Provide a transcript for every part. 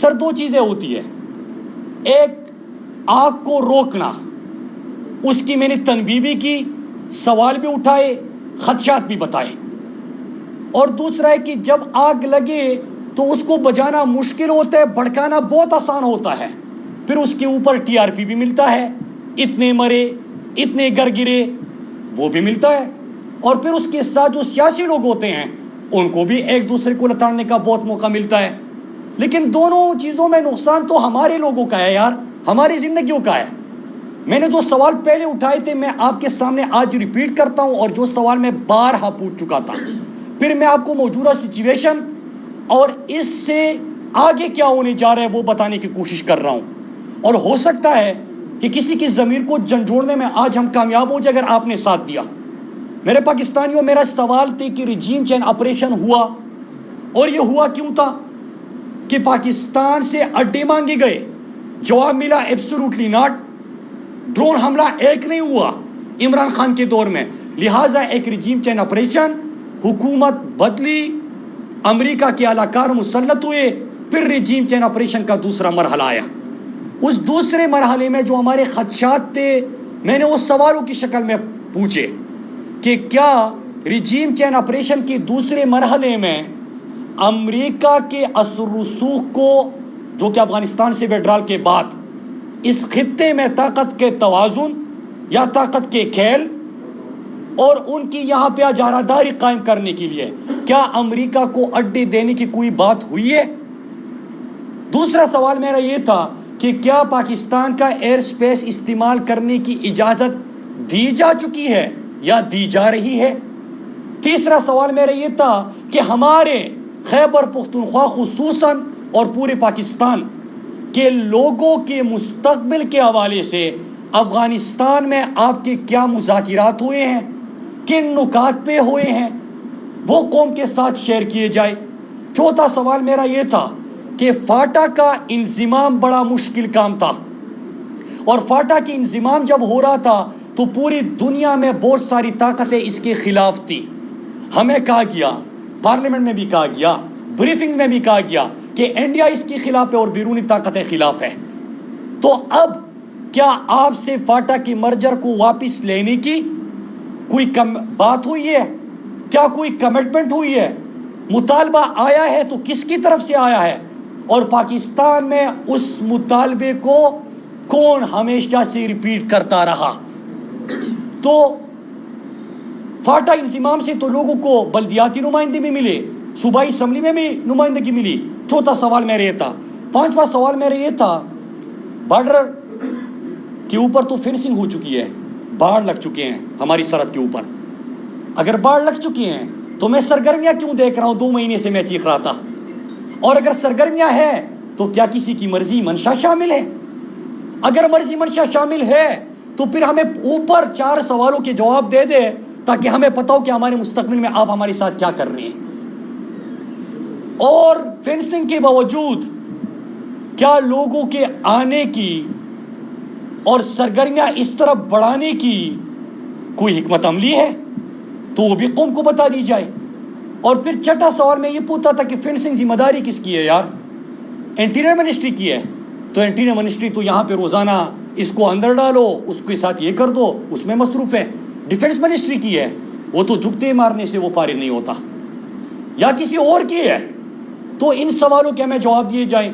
سر دو چیزیں ہوتی ہے، ایک آگ کو روکنا، اس کی میں نے تنبیہ بھی کی، سوال بھی اٹھائے، خدشات بھی بتائے، اور دوسرا ہے کہ جب آگ لگے تو اس کو بجانا مشکل ہوتا ہے، بھڑکانا بہت آسان ہوتا ہے، پھر اس کے اوپر ٹی آر پی بھی ملتا ہے، اتنے مرے، اتنے گر گرے، وہ بھی ملتا ہے، اور پھر اس کے ساتھ جو سیاسی لوگ ہوتے ہیں ان کو بھی ایک دوسرے کو لتاڑنے کا بہت موقع ملتا ہے۔ لیکن دونوں چیزوں میں نقصان تو ہمارے لوگوں کا ہے یار، ہماری زندگیوں کا ہے۔ میں نے جو سوال پہلے اٹھائے تھے میں آپ کے سامنے آج ریپیٹ کرتا ہوں، اور جو سوال میں بارہا پوچھ چکا تھا، پھر میں آپ کو موجودہ سچویشن اور اس سے آگے کیا ہونے جا رہا ہے وہ بتانے کی کوشش کر رہا ہوں، اور ہو سکتا ہے کہ کسی کی ضمیر کو جھنجھوڑنے میں آج ہم کامیاب ہو جائے اگر آپ نے ساتھ دیا۔ میرے پاکستانیوں، میرا سوال تھے کہ رجیم چینج آپریشن ہوا، اور یہ ہوا کیوں تھا؟ کہ پاکستان سے اڈے مانگے گئے، جواب ملا ایبسولوٹلی ناٹ، ڈرون حملہ ایک نہیں ہوا عمران خان کے دور میں، لہٰذا ایک رجیم چینج آپریشن، حکومت بدلی، امریکہ کے اعلی کار مسلط ہوئے، پھر رجیم چینج آپریشن کا دوسرا مرحلہ آیا۔ اس دوسرے مرحلے میں جو ہمارے خدشات تھے میں نے اس سوالوں کی شکل میں پوچھے کہ کیا رجیم چینج آپریشن کے دوسرے مرحلے میں امریکہ کے اثر رسوخ کو، جو کہ افغانستان سے وڈرال کے بعد اس خطے میں طاقت کے توازن یا طاقت کے کھیل اور ان کی یہاں پہ اجارہ داری قائم کرنے کے لیے کیا امریکہ کو اڈے دینے کی کوئی بات ہوئی ہے؟ دوسرا سوال میرا یہ تھا کہ کیا پاکستان کا ایئر سپیس استعمال کرنے کی اجازت دی جا چکی ہے یا دی جا رہی ہے؟ تیسرا سوال میرا یہ تھا کہ ہمارے خیبر پختونخوا خصوصاً اور پورے پاکستان کے لوگوں کے مستقبل کے حوالے سے افغانستان میں آپ کے کیا مذاکرات ہوئے ہیں، کن نکات پہ ہوئے ہیں، وہ قوم کے ساتھ شیئر کیے جائے۔ چوتھا سوال میرا یہ تھا کہ فاٹا کا انضمام بڑا مشکل کام تھا، اور فاٹا کی انضمام جب ہو رہا تھا تو پوری دنیا میں بہت ساری طاقتیں اس کے خلاف تھی۔ ہمیں کہا گیا، پارلیمنٹ میں بھی کہا گیا، بریفنگز میں بھی کہا گیا کہ انڈیا اس کے خلاف ہے اور بیرونی طاقتیں خلاف ہے۔ تو اب کیا آپ سے فاٹا کی مرجر کو واپس لینے کی کوئی بات ہوئی ہے؟ کیا کوئی کمٹمنٹ ہوئی ہے؟ مطالبہ آیا ہے تو کس کی طرف سے آیا ہے؟ اور پاکستان میں اس مطالبے کو کون ہمیشہ سے ریپیٹ کرتا رہا؟ تو فاٹا انضمام سے تو لوگوں کو بلدیاتی نمائندے بھی ملے، صوبائی اسمبلی میں بھی نمائندگی ملی۔ چوتھا سوال میرا یہ تھا۔ پانچواں سوال میرا یہ تھا، بارڈر کے اوپر تو فینسنگ ہو چکی ہے، باڑ لگ چکے ہیں ہماری سرحد کے اوپر۔ اگر باڑ لگ چکی ہیں تو میں سرگرمیاں کیوں دیکھ رہا ہوں؟ 2 مہینے سے میں چیخ رہا تھا۔ اور اگر سرگرمیاں ہے تو کیا کسی کی مرضی منشا شامل ہے؟ اگر مرضی منشا شامل ہے تو پھر ہمیں اوپر 4 سوالوں کے جواب دے دے تاکہ ہمیں پتا ہو کہ ہمارے مستقبل میں آپ ہمارے ساتھ کیا کر رہے ہیں۔ اور فینسنگ کے باوجود کیا لوگوں کے آنے کی اور سرگرمیاں اس طرف بڑھانے کی کوئی حکمت عملی ہے؟ تو وہ بھی قوم کو بتا دی جائے۔ اور پھر چھٹا سوال میں یہ پوچھتا تھا کہ فینسنگ ذمہ داری کس کی ہے یار؟ انٹیریئر منسٹری کی ہے، تو انٹیریئر منسٹری تو یہاں پہ روزانہ اس کو اندر ڈالو، اس کے ساتھ یہ کر دو، اس میں مصروف ہے۔ ڈیفنس منسٹری کی ہے، وہ تو جھکتے مارنے سے وہ فارغ نہیں ہوتا، یا کسی اور کی ہے؟ تو ان سوالوں کے ہمیں جواب دیے جائیں۔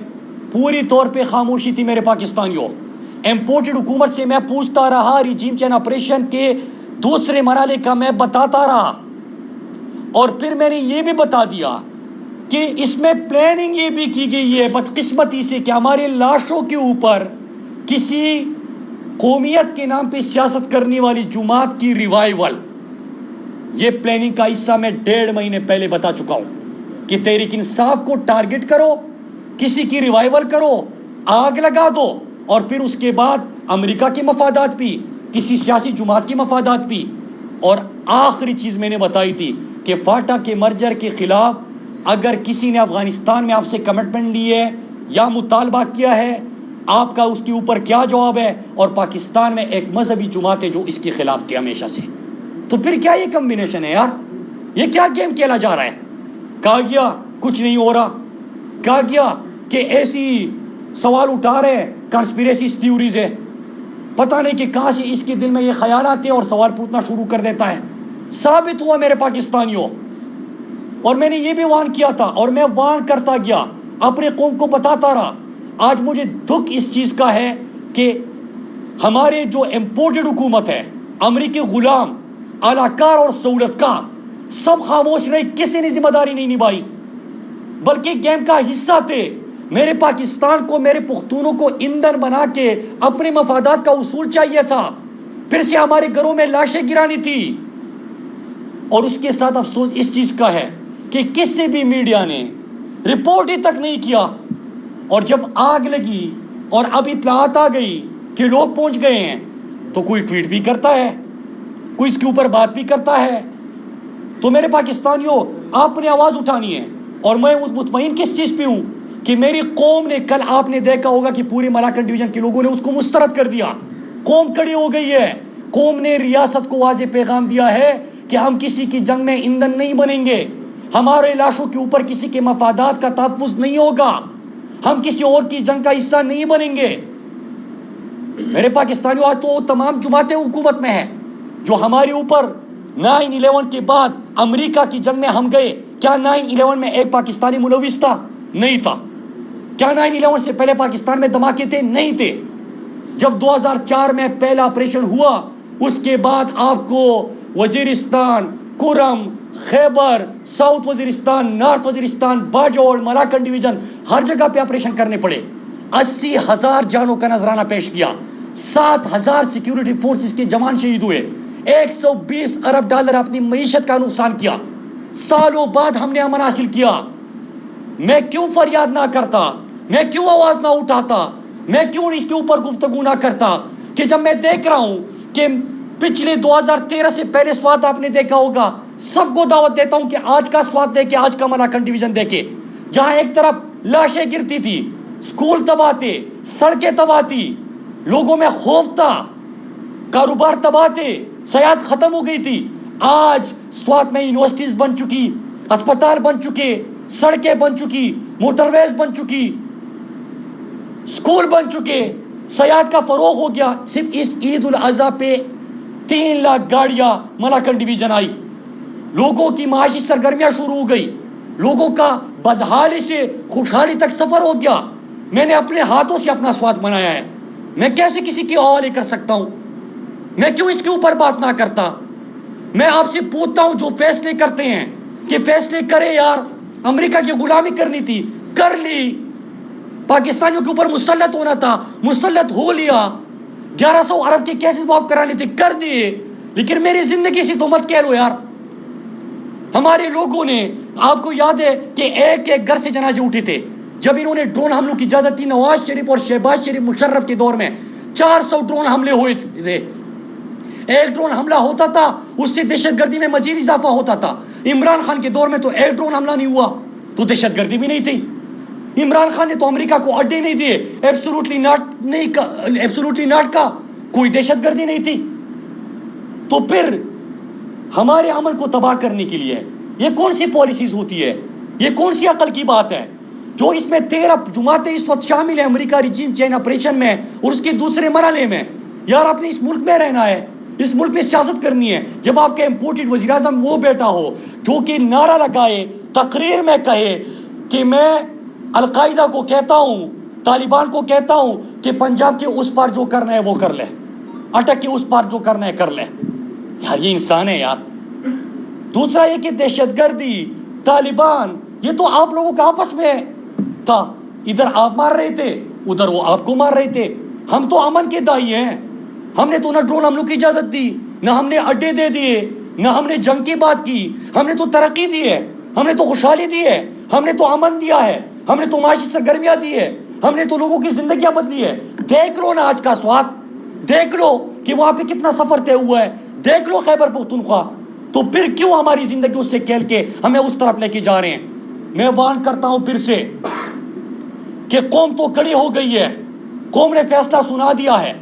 پوری طور پہ خاموشی تھی میرے پاکستانیوں۔ امپورٹڈ حکومت سے میں پوچھتا رہا، رجیم چینج آپریشن کے دوسرے مرحلے کا میں بتاتا رہا، اور پھر میں نے یہ بھی بتا دیا کہ اس میں پلاننگ یہ بھی کی گئی ہے بدقسمتی سے کہ ہمارے لاشوں کے اوپر کسی قومیت کے نام پہ سیاست کرنے والی جماعت کی ریوائیول، یہ پلاننگ کا حصہ میں 1.5 مہینے پہلے بتا چکا ہوں کہ تحریک انصاف کو ٹارگٹ کرو، کسی کی ریوائیول کرو، آگ لگا دو، اور پھر اس کے بعد امریکہ کے مفادات بھی، کسی سیاسی جماعت کے مفادات بھی۔ اور آخری چیز میں نے بتائی تھی کہ فاٹا کے مرجر کے خلاف اگر کسی نے افغانستان میں آپ سے کمٹمنٹ لی ہے یا مطالبہ کیا ہے، آپ کا اس کے اوپر کیا جواب ہے؟ اور پاکستان میں ایک مذہبی جماعت ہے جو اس کے خلاف تھی ہمیشہ سے۔ تو پھر کیا یہ کمبینیشن ہے یار؟ یہ کیا گیم کھیلا جا رہا ہے؟ کہا گیا کچھ نہیں ہو رہا، کہا گیا کہ ایسی سوال اٹھا رہے ہیں، کنسپیریسی تھیوریز ہے، پتہ نہیں کہ کہاں سے اس کے دل میں یہ خیال آتے ہیں اور سوال پوچھنا شروع کر دیتا ہے۔ ثابت ہوا میرے پاکستانیوں، اور میں نے یہ بھی وارن کیا تھا اور میں وارن کرتا گیا، اپنے قوم کو بتاتا رہا۔ آج مجھے دکھ اس چیز کا ہے کہ ہمارے جو امپورٹڈ حکومت ہے، امریکی غلام، اعلی کار اور سہولت کا، سب خاموش رہے، کسی نے ذمہ داری نہیں نبھائی، بلکہ گیم کا حصہ تھے۔ میرے پاکستان کو، میرے پختونوں کو ایندھن بنا کے اپنے مفادات کا اصول چاہیے تھا، پھر سے ہمارے گھروں میں لاشیں گرانی تھی۔ اور اس کے ساتھ افسوس اس چیز کا ہے کہ کسی بھی میڈیا نے رپورٹ ہی تک نہیں کیا، اور جب آگ لگی اور اب اطلاعات آ گئی کہ لوگ پہنچ گئے ہیں تو کوئی ٹویٹ بھی کرتا ہے، کوئی اس کے اوپر بات بھی کرتا ہے۔ تو میرے پاکستانیوں، آپ نے آواز اٹھانی ہے، اور میں مطمئن کس چیز پہ ہوں کہ میری قوم نے، کل آپ نے دیکھا ہوگا کہ پورے ملاکنڈ ڈویژن کے لوگوں نے اس کو مسترد کر دیا، قوم کڑی ہو گئی ہے۔ قوم نے ریاست کو واضح پیغام دیا ہے کہ ہم کسی کی جنگ میں ایندھن نہیں بنیں گے، ہمارے لاشوں کے اوپر کسی کے مفادات کا تحفظ نہیں ہوگا، ہم کسی اور کی جنگ کا حصہ نہیں بنیں گے۔ میرے پاکستانیوں، آج تو تمام جماعتیں حکومت میں ہیں جو ہمارے اوپر 9/11 کے بعد امریکہ کی جنگ میں ہم گئے، کیا 9/11 میں ایک پاکستانی ملوث تھا؟ نہیں تھا۔ کیا 9/11 سے پہلے پاکستان میں دھماکے تھے؟ نہیں تھے۔ جب 2004 میں پہلا آپریشن ہوا، اس کے بعد آپ کو Waziristan, Kurram, Khyber, south Waziristan, north Waziristan, Bajaur, Malakand division, ہر جگہ پہ آپریشن کرنے پڑے۔ 80,000 جانوں کا نذرانہ پیش کیا، 7,000 سیکیورٹی فورسز کے جوان شہید ہوئے، 120 ارب ڈالر اپنی معیشت کا نقصان کیا۔ سالوں بعد ہم نے امن حاصل کیا۔ میں کیوں فریاد نہ کرتا؟ میں کیوں آواز نہ اٹھاتا؟ میں کیوں اس کے اوپر گفتگو نہ کرتا کہ جب میں دیکھ رہا ہوں کہ پچھلے 2013 سے پہلے سوات آپ نے دیکھا ہوگا، سب کو دعوت دیتا ہوں کہ آج کا سوات دیکھے، آج کا ملاکنڈ ڈویژن دیکھے، جہاں ایک طرف لاشیں گرتی تھی، سکول تباہ تھے، سڑکیں تباہ تھی، لوگوں میں خوف تھا، کاروبار تباہ تھے، سیاحت ختم ہو گئی تھی۔ آج سوات میں یونیورسٹیز بن چکی، اسپتال بن چکے، سڑکیں بن چکی، موٹر ویز بن چکی، سکول بن چکے، سیاحت کا فروغ ہو گیا۔ صرف اس عید الاضحیٰ پہ 3 لاکھ گاڑیاں ملاکنڈ ڈویژن آئی، لوگوں کی معاشی سرگرمیاں شروع ہو گئی، لوگوں کا بدحالی سے خوشحالی تک سفر ہو گیا۔ میں نے اپنے ہاتھوں سے اپنا سوات منایا ہے، میں کیسے کسی کی حوالے کر سکتا ہوں؟ میں کیوں اس کے اوپر بات نہ کرتا؟ میں آپ سے پوچھتا ہوں، جو فیصلے کرتے ہیں کہ فیصلے کرے یار، امریکہ کی غلامی کرنی تھی، کر لی، پاکستانیوں کے اوپر مسلط ہونا تھا، مسلط ہو لیا، 1100 ارب کے کیسز معاف کرانے تھے، کر دیے، لیکن میری زندگی سے تو مت کہہ لو یار۔ ہمارے لوگوں نے، آپ کو یاد ہے کہ ایک ایک گھر سے جنازے اٹھے تھے جب انہوں نے ڈرون حملوں کی اجازت دی۔ نواز شریف اور شہباز شریف مشرف کے دور میں 400 ڈرون حملے ہوئے تھے۔ ایک ڈرون حملہ ہوتا تھا، اس سے دہشت گردی میں مزید اضافہ ہوتا تھا۔ عمران خان کے دور میں تو ایک ڈرون حملہ نہیں ہوا تو دہشت گردی بھی نہیں تھی۔ عمران خان نے تو امریکہ کو اڈے نہیں دیے، ایبسولوٹلی ناٹ کا، کوئی دہشت گردی نہیں تھی۔ تو پھر ہمارے امن کو تباہ کرنے کے لیے یہ کون سی پالیسیز ہوتی ہے؟ یہ کون سی عقل کی بات ہے جو اس میں 13 جماعتیں اس وقت شامل ہیں امریکہ ریجیم چینج آپریشن میں اور اس کے دوسرے مرحلے میں؟ یار آپ نے اس ملک میں رہنا ہے، اس ملک میں سیاست کرنی ہے۔ جب آپ کے امپورٹڈ وزیر اعظم وہ بیٹا ہو جو کہ نعرہ لگائے، تقریر میں کہے کہ میں القاعدہ کو کہتا ہوں، طالبان کو کہتا ہوں کہ پنجاب کے اس پار جو کرنا ہے وہ کر لے، اٹک کے اس پار جو کرنا ہے کر لے، یار یہ انسان ہے یار۔ دوسرا یہ کہ دہشت گردی، طالبان، یہ تو آپ لوگوں کا آپس میں تھا، ادھر آپ مار رہے تھے، ادھر وہ آپ کو مار رہے تھے۔ ہم تو امن کے دائی ہیں، ہم نے تو نہ ڈرون حملوں کی اجازت دی، نہ ہم نے اڈے دے دیے، نہ ہم نے جنگ کی بات کی، ہم نے تو ترقی دی ہے، ہم نے تو خوشحالی دی ہے، ہم نے تو امن دیا ہے، ہم نے تو معاشی سرگرمیاں دی ہے، ہم نے تو لوگوں کی زندگیاں بدلی ہے۔ دیکھ لو نا آج کا سوات، دیکھ لو کہ وہاں پہ کتنا سفر طے ہوا ہے، دیکھ لو خیبر پختونخوا۔ تو پھر کیوں ہماری زندگی اس سے کھیل کے ہمیں اس طرف لے کے جا رہے ہیں؟ میں وارن کرتا ہوں پھر سے کہ قوم تو کڑی ہو گئی ہے، قوم نے فیصلہ سنا دیا ہے،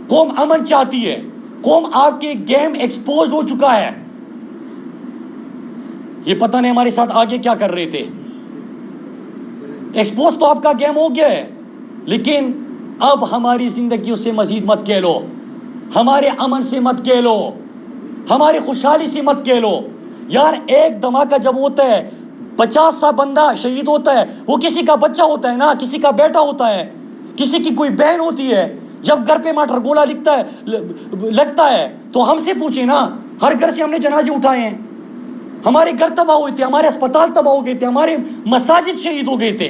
قوم امن چاہتی ہے، قوم آپ کے گیم ایکسپوز ہو چکا ہے۔ یہ پتہ نہیں ہمارے ساتھ آگے کیا کر رہے تھے۔ ایکسپوز تو آپ کا گیم ہو گیا ہے، لیکن اب ہماری زندگیوں سے مزید مت کھیلو، ہمارے امن سے مت کھیلو، ہماری خوشحالی سے مت کھیلو۔ یار ایک دھماکہ جب ہوتا ہے 50 سا بندہ شہید ہوتا ہے، وہ کسی کا بچہ ہوتا ہے نا، کسی کا بیٹا ہوتا ہے، کسی کی کوئی بہن ہوتی ہے۔ جب گھر پہ مارٹر گولا لگتا ہے تو ہم سے پوچھیں نا، ہر گھر سے ہم نے جنازے اٹھائے ہیں، ہمارے گھر تباہ ہوئے تھے، ہمارے اسپتال تباہ ہو گئے تھے، ہمارے مساجد شہید ہو گئے تھے،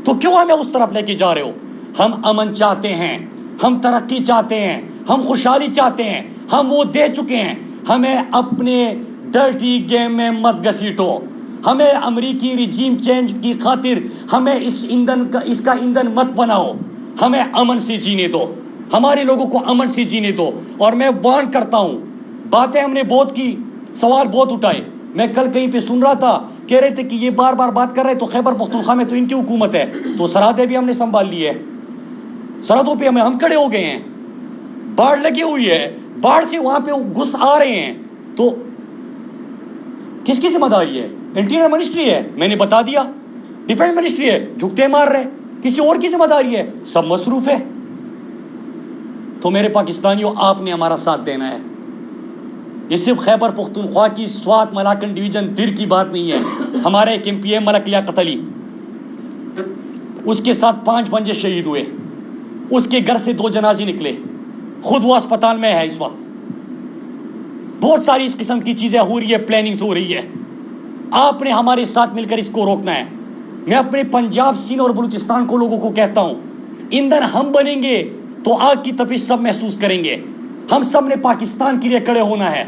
تو کیوں ہمیں اس طرف لے کے جا رہے ہو؟ ہم امن چاہتے ہیں، ہم ترقی چاہتے ہیں، ہم خوشحالی چاہتے ہیں، ہم وہ دے چکے ہیں۔ ہمیں اپنے ڈرٹی گیم میں مت گھسیٹو، ہمیں امریکی رجیم چینج کی خاطر ہمیں اس کا ایندھن مت بناؤ، ہمیں امن سے جینے دو، ہمارے لوگوں کو امن سے جینے دو۔ اور میں وارن کرتا ہوں، باتیں ہم نے بہت کی، سوال بہت اٹھائے۔ میں کل کہیں پہ سن رہا تھا، کہہ رہے تھے کہ یہ بار بار بات کر رہے تو خیبر پختونخوا میں تو ان کی حکومت ہے، تو سرحدیں بھی ہم نے سنبھال لی ہے، سرحدوں پہ ہم کھڑے ہو گئے ہیں، باڑ لگی ہوئی ہے، باڑ سے وہاں پہ گھس آ رہے ہیں، تو کس کی ذمہ داری ہے؟ انٹیریئر منسٹری ہے، میں نے بتا دیا، ڈیفینس منسٹری ہے، جھکتے مار رہے، کسی اور کی ذمہ داری ہے؟ سب مصروف ہے۔ تو میرے پاکستانیوں، آپ نے ہمارا ساتھ دینا ہے۔ یہ صرف خیبر پختونخوا کی سوات ملاکنڈ ڈویژن دیر کی بات نہیں ہے۔ ہمارے ایک ایم پی ہے ملک لیاقت علی، اس کے ساتھ 5 بنجے شہید ہوئے، اس کے گھر سے 2 جنازے نکلے، خود وہ اسپتال میں ہے اس وقت۔ بہت ساری اس قسم کی چیزیں ہو رہی ہے، پلاننگز ہو رہی ہے۔ آپ نے ہمارے ساتھ مل کر اس کو روکنا ہے۔ میں اپنے پنجاب، سندھ اور بلوچستان کو لوگوں کو کہتا ہوں، ایندھن ہم بنیں گے تو آگ کی تپش سب محسوس کریں گے۔ ہم سب نے پاکستان کے لیے کھڑے ہونا ہے،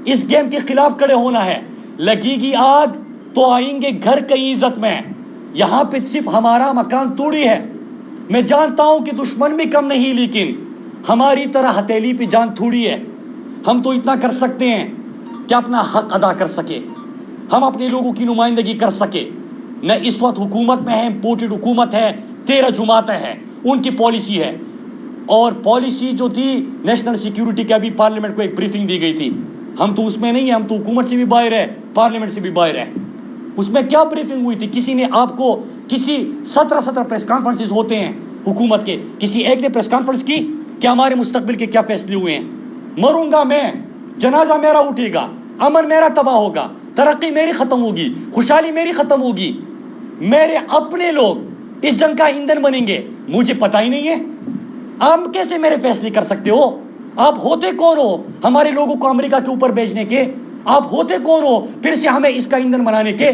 اس گیم کے خلاف کھڑے ہونا ہے۔ لگے گی آگ تو آئیں گے گھر کئی عزت میں۔ یہاں پہ صرف ہمارا مکان توڑی ہے، میں جانتا ہوں کہ دشمن بھی کم نہیں، لیکن ہماری طرح ہتھیلی پہ جان تھوڑی ہے۔ ہم تو اتنا کر سکتے ہیں کہ اپنا حق ادا کر سکے، ہم اپنے لوگوں کی نمائندگی کر سکے۔ نہ اس وقت حکومت میں ہے، امپورٹڈ حکومت ہے، 13 جماعتیں ہیں، ان کی پالیسی ہے، اور پالیسی جو تھی نیشنل سیکیورٹی کی، ابھی پارلیمنٹ کو ایک بریفنگ دی گئی تھی، ہم تو اس میں نہیں ہیں، ہم تو حکومت سے بھی باہر ہے، پارلیمنٹ سے بھی باہر ہے۔ اس میں کیا بریفنگ ہوئی تھی؟ کسی نے آپ کو، کسی 17 پریس کانفرنسز ہوتے ہیں حکومت کے، کسی ایک نے پریس کانفرنس کی کہ ہمارے مستقبل کے کیا فیصلے ہوئے ہیں؟ مروں گا میں، جنازہ میرا اٹھے گا، امن میرا تباہ ہوگا، ترقی میری ختم ہوگی، خوشحالی میری ختم ہوگی، میرے اپنے لوگ اس جنگ کا ایندھن بنیں گے۔ مجھے پتہ ہی نہیں ہے، آپ کیسے میرے فیصلے کر سکتے ہو؟ آپ ہوتے کون ہو ہمارے لوگوں کو امریکہ کے اوپر بھیجنے کے؟ آپ ہوتے کون ہو پھر سے ہمیں اس کا ایندھن بنانے کے؟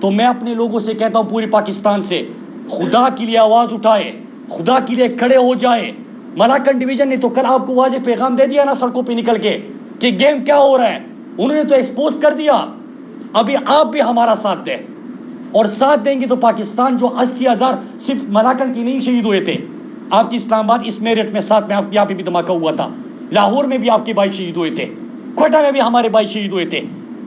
تو میں اپنے لوگوں سے کہتا ہوں، پوری پاکستان سے، خدا کے لیے آواز اٹھائے، خدا کے لیے کھڑے ہو جائے۔ ملاکنڈ ڈویژن نے تو کل آپ کو واضح پیغام دے دیا نا سڑکوں پہ نکل کے کہ گیم کیا ہو رہا ہے، انہوں نے تو ایکسپوز کر دیا۔ ابھی آپ بھی ہمارا ساتھ دیں، اور ساتھ دیں گے تو پاکستان جو 80,000 صرف ملاکنڈ کی نہیں شہید ہوئے تھے، آپ کی اسلام آباد اس میرٹ میں ساتھ میں یہاں پہ بھی دھماکہ ہوا تھا، لاہور میں بھی آپ کے بھائی شہید ہوئے تھے، کوئٹہ میں بھی ہمارے بھائی شہید ہوئے تھے،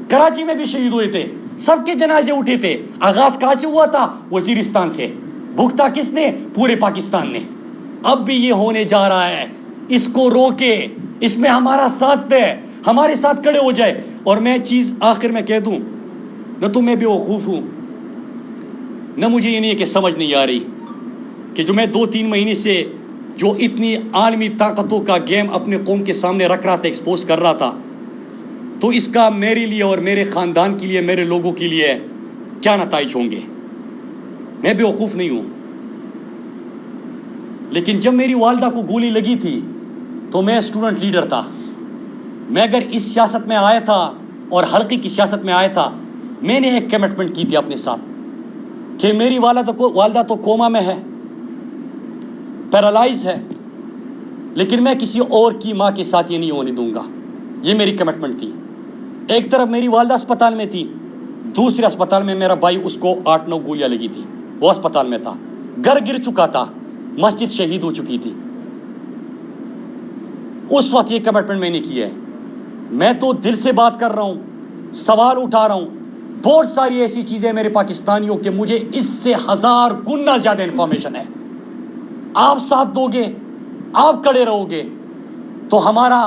کراچی میں بھی شہید ہوئے تھے، سب کے جنازے اٹھے تھے۔ آغاز کہاں سے ہوا تھا؟ وزیرستان سے۔ بھگتا کس نے؟ پورے پاکستان نے۔ اب بھی یہ ہونے جا رہا ہے، اس کو روکے، اس میں ہمارا ساتھ دے، ہمارے ساتھ کھڑے ہو جائے۔ اور میں چیز آخر میں کہہ دوں، نہ تو میں بیوقوف ہوں، نہ مجھے یہ نہیں ہے کہ سمجھ نہیں آ رہی کہ جو میں 2-3 مہینے سے جو اتنی عالمی طاقتوں کا گیم اپنے قوم کے سامنے رکھ رہا تھا، ایکسپوز کر رہا تھا، تو اس کا میرے لیے اور میرے خاندان کے لیے، میرے لوگوں کے لیے کیا نتائج ہوں گے؟ میں بیوقوف نہیں ہوں، لیکن جب میری والدہ کو گولی لگی تھی تو میں اسٹوڈنٹ لیڈر تھا۔ میں اگر اس سیاست میں آیا تھا اور حلقے کی سیاست میں آیا تھا، میں نے ایک کمٹمنٹ کی تھی اپنے ساتھ کہ میری والدہ تو کوما میں ہے، پیرالائز ہے، لیکن میں کسی اور کی ماں کے ساتھ یہ نہیں ہونے دوں گا۔ یہ میری کمٹمنٹ تھی۔ ایک طرف میری والدہ اسپتال میں تھی، دوسرے اسپتال میں میرا بھائی، اس کو 8-9 گولیاں لگی تھی، وہ اسپتال میں تھا، گھر گر چکا تھا، مسجد شہید ہو چکی تھی۔ اس وقت یہ کمٹمنٹ میں نے کی ہے۔ میں تو دل سے بات کر رہا ہوں، سوال اٹھا رہا ہوں۔ بہت ساری ایسی چیزیں میرے پاکستانیوں کے مجھے اس سے 1000 گنا زیادہ انفارمیشن ہے۔ آپ ساتھ دو گے، آپ کھڑے رہو گے تو ہمارا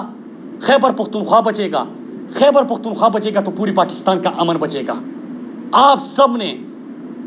خیبر پختونخوا بچے گا، خیبر پختونخوا بچے گا تو پوری پاکستان کا امن بچے گا۔ آپ سب نے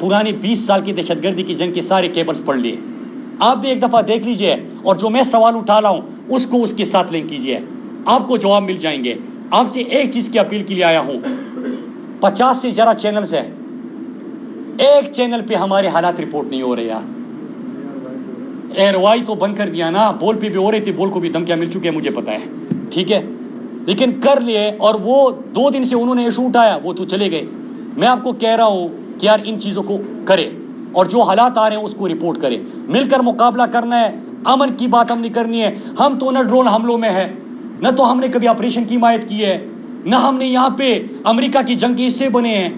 پرانے 20 سال کی دہشت گردی کی جنگ کے سارے کیبلز پڑھ لیے. آپ بھی ایک دفعہ دیکھ لیجئے, اور جو میں سوال اٹھا رہا ہوں اس کو اس کے ساتھ لنک کیجئے, آپ کو جواب مل جائیں گے. آپ سے ایک چیز کی اپیل کے لیے آیا ہوں, 50 سے زیادہ چینلز ہیں, ایک چینل پہ ہمارے حالات رپورٹ نہیں ہو رہے یار. ایئر وائی تو بند کر دیا نا, بول پہ بھی ہو رہی تھی, بول کو بھی دھمکیاں مل چکی ہیں مجھے پتا ہے, ٹھیک ہے, لیکن کر لیے. اور وہ 2 دن سے انہوں نے ایشو اٹھایا, وہ تو چلے گئے. میں آپ کو کہہ رہا ہوں کہ یار ان چیزوں کو کرے, اور جو حالات آ رہے ہیں اس کو رپورٹ کرے. مل کر مقابلہ کرنا ہے, امن کی بات ہم نے کرنی ہے. ہم تو نہ ڈرون حملوں میں ہے, نہ تو ہم نے کبھی آپریشن کی حمایت کی ہے, نہ ہم نے یہاں پہ امریکہ کی جنگ کے حصے بنے ہیں.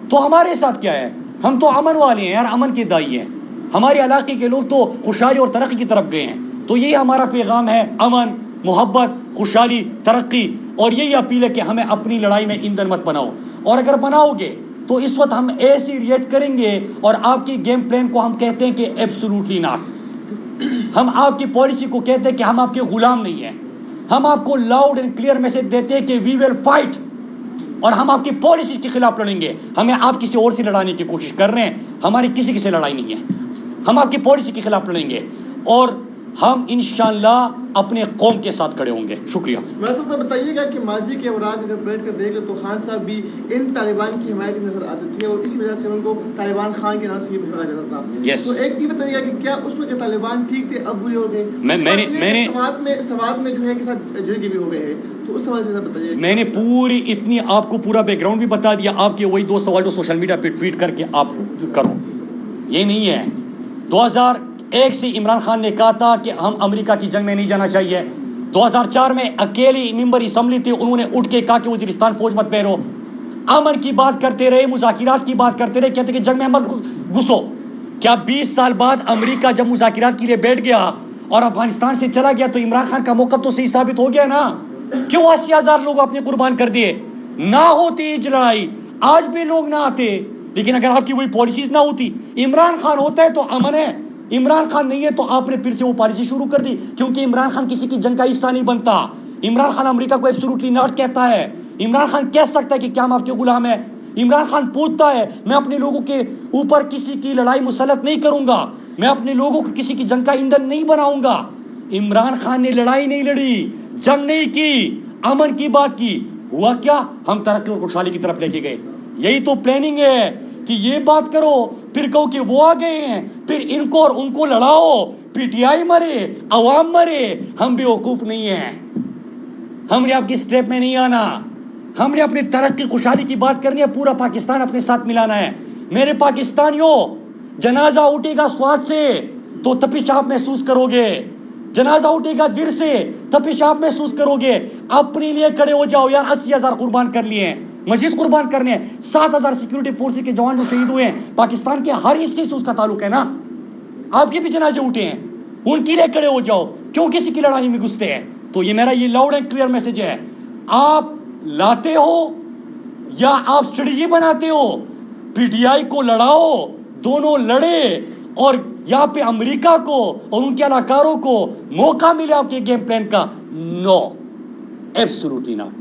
تو ہمارے ساتھ کیا ہے, ہم تو امن والے ہیں یار, امن کے دائی ہیں. ہمارے علاقے کے لوگ تو خوشحالی اور ترقی کی طرف گئے ہیں. تو یہی ہمارا پیغام ہے, امن, محبت, خوشحالی, ترقی. اور یہی اپیل ہے کہ ہمیں اپنی لڑائی میں ایندھن مت بناؤ, اور اگر بناؤ گے تو اس وقت ہم ایسی ریئیکٹ کریں گے. اور آپ کی گیم پلان کو ہم کہتے ہیں کہ ایبسولوٹلی ناٹ. ہم آپ کی پالیسی کو کہتے ہیں کہ ہم آپ کے غلام نہیں ہیں. ہم آپ کو لاؤڈ اینڈ کلیئر میسج دیتے ہیں کہ وی ول فائٹ, اور ہم آپ کی پالیسی کے خلاف لڑیں گے. ہمیں آپ کسی اور سے لڑانے کی کوشش کر رہے ہیں, ہماری کسی سے لڑائی نہیں ہے. ہم آپ کی پالیسی کے خلاف لڑیں گے, اور ہم انشاءاللہ اپنے قوم کے ساتھ کھڑے ہوں گے. شکریہ. میں تو بتائیے گا کہ ماضی کے اوراق اگر پلٹ کر دیکھ لیں تو خان صاحب بھی ان طالبان کی حمایت نظر آتے تھے, اور اسی وجہ سے ان کو طالبان خان کے نام سے یہ بتایا جاتا تھا. Yes. تو ایک یہ بتائیے گا کہ کیا اس میں کے طالبان ٹھیک تھے, اب برے ہو گئے؟ میں نے سواد میں جو ہے کہ ساتھ جرگی بھی ہو گئے ہیں, تو اس سوال سے بتائیے. میں نے پوری اتنی آپ کو پورا بیک گراؤنڈ بھی بتا دیا. آپ کے وہی 2 سوال جو سوشل میڈیا پہ ٹویٹ کر کے آپ کرو, یہ نہیں ہے. 2001 سے عمران خان نے کہا تھا کہ ہم امریکہ کی جنگ میں نہیں جانا چاہیے. 2004 میں اکیلی ممبر اسمبلی تھے, انہوں نے اٹھ کے کہا کہ وزیرستان فوج مت پھیرو. امن کی بات کرتے رہے, مذاکرات کی بات کرتے رہے, کہتے کہ جنگ میں مت گھسو. کیا 20 سال بعد امریکہ جب مذاکرات کے لیے بیٹھ گیا اور افغانستان سے چلا گیا تو عمران خان کا موقف تو صحیح ثابت ہو گیا نا؟ کیوں 80,000 لوگ اپنے قربان کر دیے؟ نہ ہوتی لڑائی, آج بھی لوگ نہ آتے. لیکن اگر آپ کی وہی پالیسیز نہ ہوتی, عمران خان ہوتا ہے تو امن ہے, عمران خان نہیں ہے تو آپ نے پھر سے وہ پالیسی شروع کر دی. کیونکہ عمران خان کسی کی جنگ کا حصہ نہیں بنتا. عمران خان امریکہ کو ایبسولوٹلی ناٹ کہتا ہے. عمران خان کہہ سکتا ہے کہ کیا ہم آپ کے غلام ہیں. عمران خان پوچھتا ہے, میں اپنے لوگوں کے اوپر کسی کی لڑائی مسلط نہیں کروں گا, میں اپنے لوگوں کو کسی کی جنگ کا ایندھن نہیں بناؤں گا. عمران خان نے لڑائی نہیں لڑی, جنگ نہیں کی, امن کی بات کی. ہوا کیا؟ ہم ترقی اور خوشحالی کی طرف لے کے گئے. یہی تو پلاننگ ہے کہ یہ بات کرو, پھر کہو کہ وہ آ گئے ہیں, پھر ان کو اور ان کو لڑاؤ, پی ٹی آئی مرے, عوام مرے. ہم بھی وقوف نہیں ہیں, ہم نے آپ کی اسٹیپ میں نہیں آنا. ہم نے اپنی ترقی خوشحالی کی بات کرنی ہے, پورا پاکستان اپنے ساتھ ملانا ہے. میرے پاکستانیوں, جنازہ اٹھے گا سواد سے تو تپش آپ محسوس کرو گے, جنازہ اٹھے گا دل سے تپش آپ محسوس کرو گے. اپنے لیے کھڑے ہو جاؤ یار. 80,000 قربان کر لیے ہیں, مزید قربان کرنے ہیں. 7,000 سیکورٹی فورسز کے جوان جو شہید ہوئے ہیں, پاکستان کے ہر حصے سے اس کا تعلق ہے نا. آپ کے بھی جنازے اٹھے ہیں, ان کے لیے کھڑے ہو جاؤ. کیوں کسی کی لڑائی میں گھستے ہیں؟ تو یہ میرا لاؤڈ اینڈ کلیئر میسج ہے. آپ لاتے ہو یا آپ اسٹریٹجی بناتے ہو, پی ٹی آئی کو لڑاؤ, دونوں لڑے, اور یہاں پہ امریکہ کو اور ان کے اداکاروں کو موقع ملے آپ کے گیم پلان کا. نو, ایبسولوٹلی ناٹ.